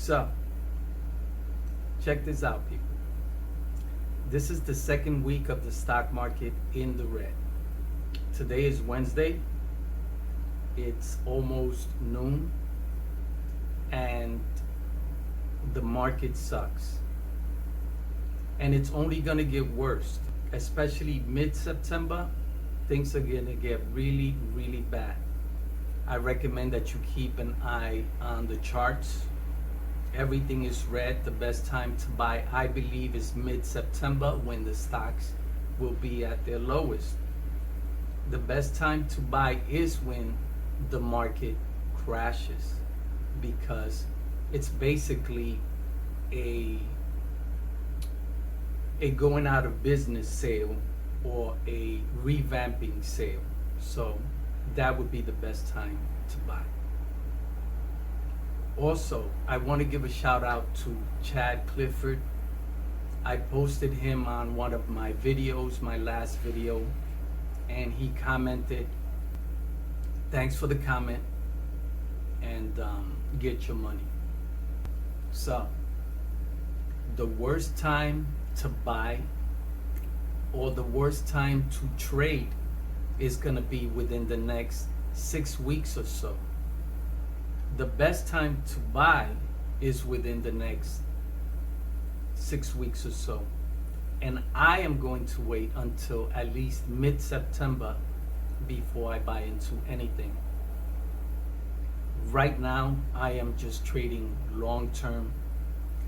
So, check this out, people. This is the second week of the stock market in the red. Today is Wednesday. It's almost noon, and the market sucks. And it's only gonna get worse, especially mid-September. Things are gonna get really, really bad. I recommend that you keep an eye on the charts. Everything is red. The best time to buy, I believe, is mid-September, when the stocks will be at their lowest. The best time to buy is when the market crashes, because it's basically a going out of business sale or a revamping sale. So that would be the best time to buy. Also, I want to give a shout out to Chad Clifford. I posted him on one of my videos, my last video, and he commented, "Thanks for the comment, and get your money." So, the worst time to buy or the worst time to trade is going to be within the next 6 weeks or so. The best time to buy is within the next 6 weeks or so. And I am going to wait until at least mid-September before I buy into anything. Right now, I am just trading long-term.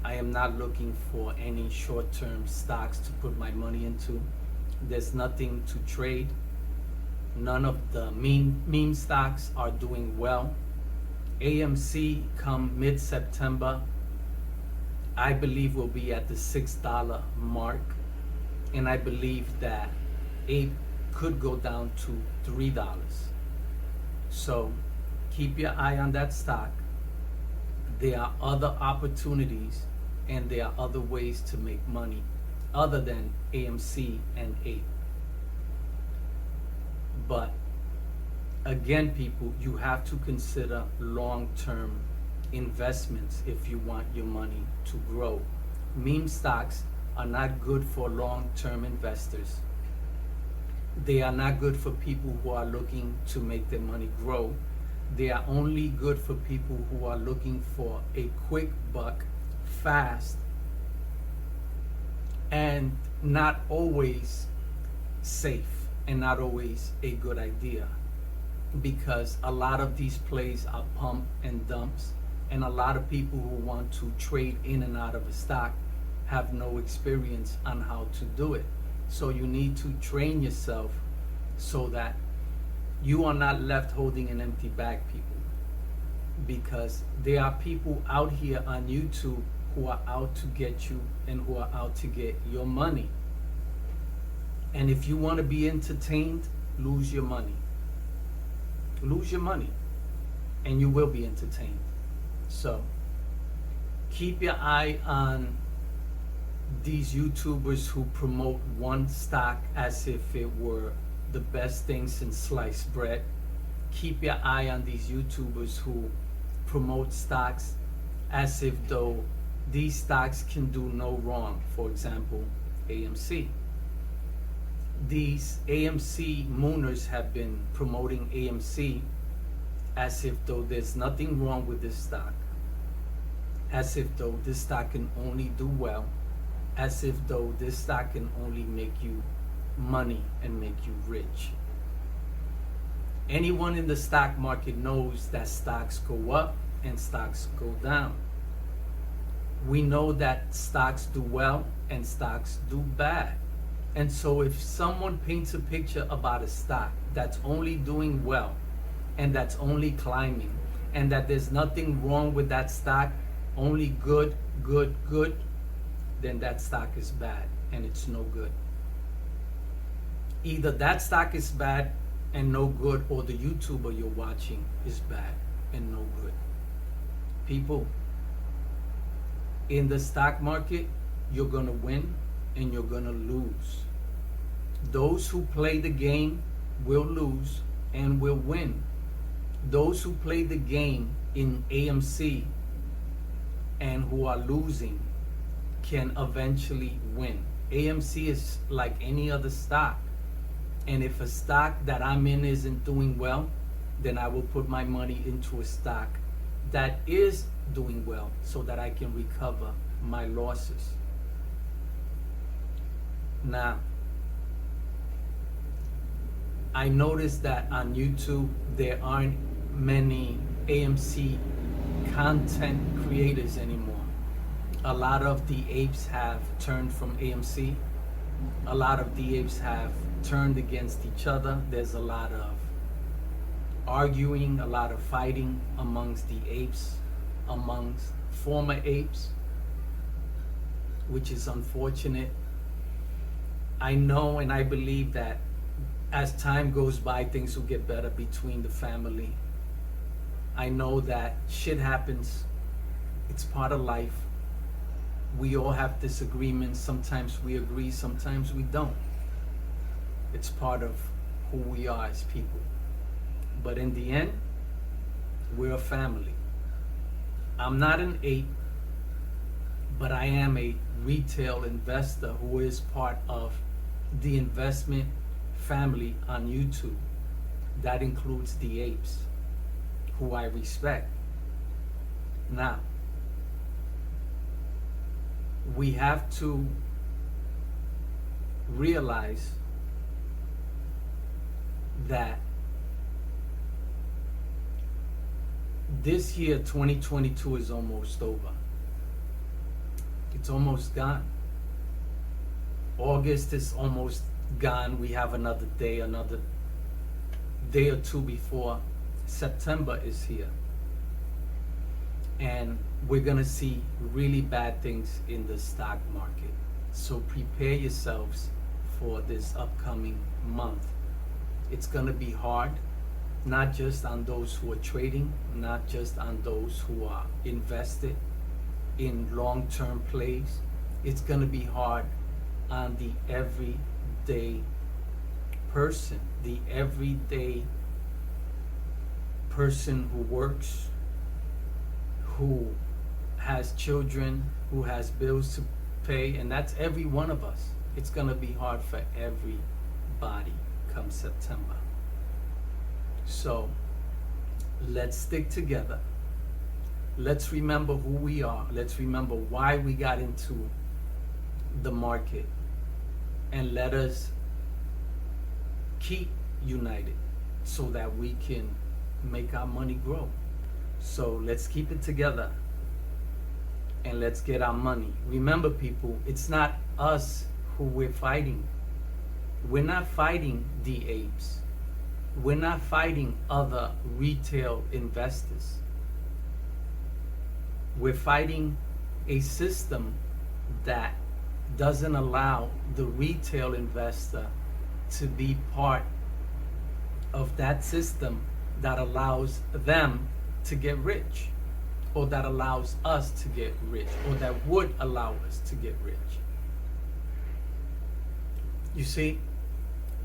I am not looking for any short-term stocks to put my money into. There's nothing to trade. None of the meme stocks are doing well. AMC come mid-September, I believe will be at the $6 mark. And I believe that Ape could go down to $3. So keep your eye on that stock. There are other opportunities and there are other ways to make money other than AMC and Ape. But again, people, you have to consider long-term investments if you want your money to grow. Meme stocks are not good for long-term investors. They are not good for people who are looking to make their money grow. They are only good for people who are looking for a quick buck, fast, and not always safe and not always a good idea. Because a lot of these plays are pump and dumps, and a lot of people who want to trade in and out of a stock have no experience on how to do it. So you need to train yourself so that you are not left holding an empty bag, people. Because there are people out here on YouTube who are out to get you and who are out to get your money. And if you want to be entertained, lose your money. Lose your money and you will be entertained. So keep your eye on these YouTubers who promote one stock as if it were the best thing since sliced bread. Keep your eye on these YouTubers who promote stocks as if though these stocks can do no wrong. For example, AMC. These AMC mooners have been promoting AMC as if though there's nothing wrong with this stock, as if though this stock can only do well, as if though this stock can only make you money and make you rich. Anyone in the stock market knows that stocks go up and stocks go down. We know that stocks do well and stocks do bad. And so if someone paints a picture about a stock that's only doing well and that's only climbing and that there's nothing wrong with that stock, only good, then that stock is bad and it's no good. Either that stock is bad and no good, or the YouTuber you're watching is bad and no good. People, in the stock market, you're gonna win and you're gonna lose. Those who play the game will lose and will win. Those who play the game in AMC and who are losing can eventually win. AMC is like any other stock. And if a stock that I'm in isn't doing well, then I will put my money into a stock that is doing well so that I can recover my losses. Now, I noticed that on YouTube there aren't many AMC content creators anymore. A lot of the apes have turned from AMC. A lot of the apes have turned against each other. There's a lot of arguing, a lot of fighting amongst the apes, amongst former apes, which is unfortunate. I know and I believe that as time goes by, things will get better between the family. I know that shit happens. It's part of life. We all have disagreements. Sometimes we agree, sometimes we don't. It's part of who we are as people. But in the end, we're a family. I'm not an ape, but I am a retail investor who is part of the investment family on YouTube. That includes the apes, who I respect. Now, we have to realize that this year, 2022, is almost over. It's almost gone. August is almost gone. We have another day or two before September is here. And we're gonna see really bad things in the stock market. So prepare yourselves for this upcoming month. It's gonna be hard, not just on those who are trading, not just on those who are invested in long-term plays. It's gonna be hard on the everyday person, the everyday person who works, who has children, who has bills to pay, and that's every one of us. It's gonna be hard for everybody come September. So let's stick together. Let's remember who we are. Let's remember why we got into the market, and let us keep united so that we can make our money grow. So let's keep it together and let's get our money. Remember, people, it's not us who we're fighting. We're not fighting the apes. We're not fighting other retail investors. We're fighting a system that doesn't allow the retail investor to be part of that system that allows them to get rich, or that allows us to get rich, or that would allow us to get rich. You see,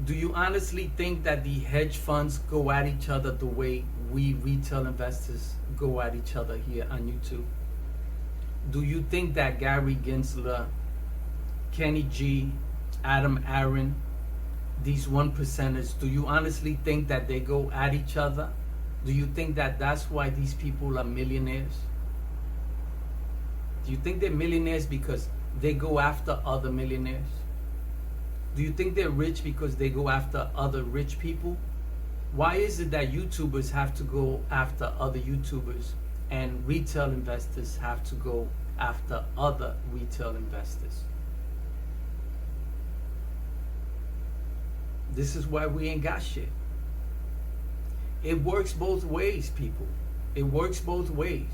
do you honestly think that the hedge funds go at each other the way we retail investors go at each other here on YouTube? Do you think that Gary Gensler, Kenny G, Adam Aaron, these 1%ers, do you honestly think that they go at each other? Do you think that that's why these people are millionaires? Do you think they're millionaires because they go after other millionaires? Do you think they're rich because they go after other rich people? Why is it that YouTubers have to go after other YouTubers and retail investors have to go after other retail investors? This is why we ain't got shit. It works both ways, people. It works both ways.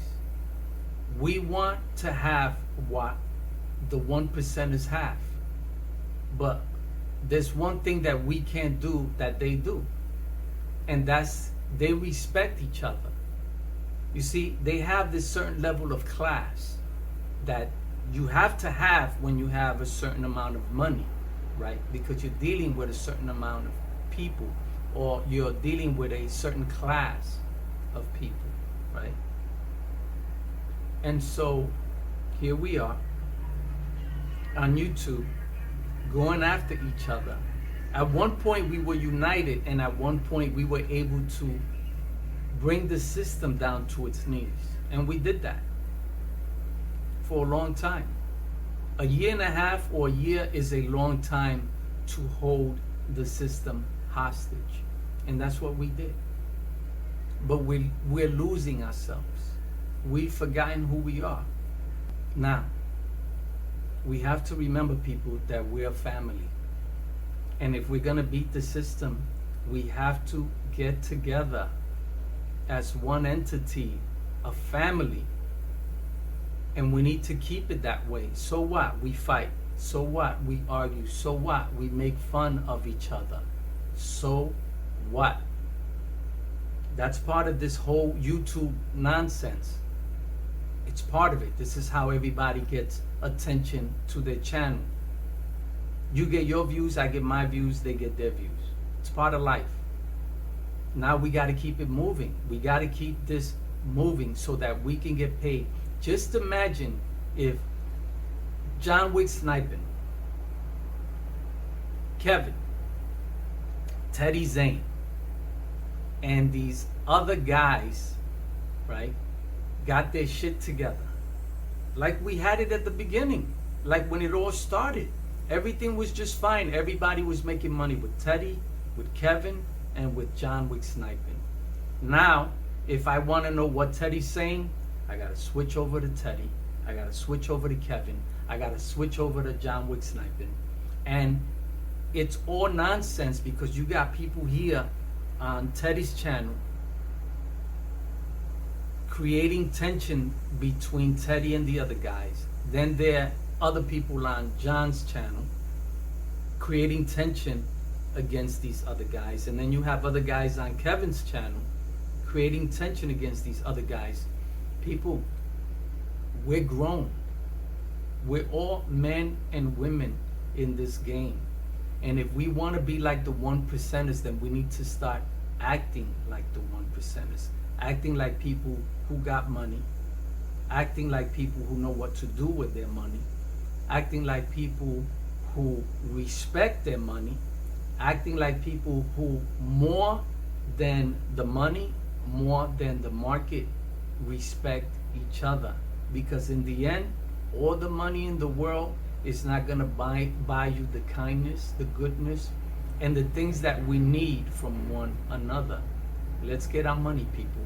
We want to have what the 1%ers have. But there's one thing that we can't do that they do. And that's they respect each other. You see, they have this certain level of class that you have to have when you have a certain amount of money, right? Because you're dealing with a certain amount of people, or you're dealing with a certain class of people, right? And so here we are on YouTube going after each other. At one point we were united, and at one point we were able to bring the system down to its knees. And we did that for a long time. A year and a half or a year is a long time to hold the system hostage. And that's what we did. But we're losing ourselves. We've forgotten who we are. Now, we have to remember, people, that we're a family. And if we're going to beat the system, we have to get together as one entity, a family. And we need to keep it that way. So what? We fight. So what? We argue. So what? We make fun of each other. So what? That's part of this whole YouTube nonsense. It's part of it. This is how everybody gets attention to their channel. You get your views, I get my views, they get their views. It's part of life. Now we got to keep it moving. We got to keep this moving so that we can get paid. Just imagine if John Wick sniping, Kevin, Teddy Zane, and these other guys, right, got their shit together. Like we had it at the beginning. Like when it all started. Everything was just fine. Everybody was making money with Teddy, with Kevin, and with John Wick sniping. Now, if I want to know what Teddy's saying, I got to switch over to Teddy. I got to switch over to Kevin. I got to switch over to John Wick sniping. And it's all nonsense because you got people here on Teddy's channel creating tension between Teddy and the other guys. Then there are other people on John's channel creating tension against these other guys. And then you have other guys on Kevin's channel creating tension against these other guys. People, we're grown. We're all men and women in this game. And if we want to be like the 1%ers, then we need to start acting like the 1%ers. Acting like people who got money. Acting like people who know what to do with their money. Acting like people who respect their money. Acting like people who, more than the money, more than the market, respect each other. Because in the end, all the money in the world is not going to buy you the kindness, the goodness, and the things that we need from one another. Let's get our money, people.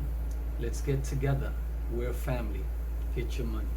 Let's get together. We're a family. Get your money.